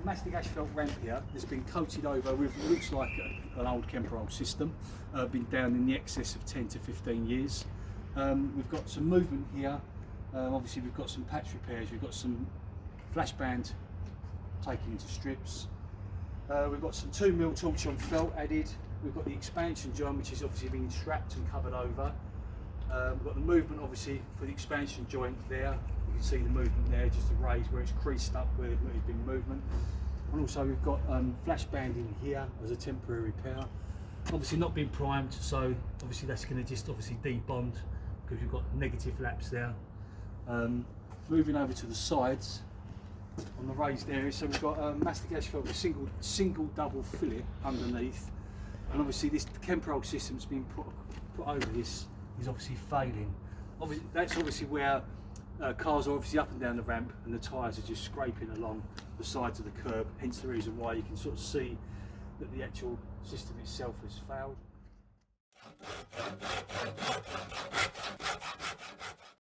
mastic asphalt ramp here. It's been coated over with what looks like an old Kemper system. Been down in the excess of 10 to 15 years. We've got some movement here. Obviously we've got some patch repairs. We've got some flash band taken into strips. We've got some 2mm torch-on felt added. We've got the expansion joint, which is obviously being strapped and covered over. We've got the movement obviously for the expansion joint there. You can see the movement there, just the raise where it's creased up where there's been movement. And also we've got flash band in here as a temporary repair. Obviously not been primed, so obviously that's going to just obviously debond because we've got negative laps there. Moving over to the sides on the raised area, so we've got mastic asphalt with single double fillet underneath, and obviously this Kemper system's been put over this is obviously failing. That's obviously where cars are obviously up and down the ramp and the tyres are just scraping along the sides of the curb, hence the reason why you can sort of see that the actual system itself has failed.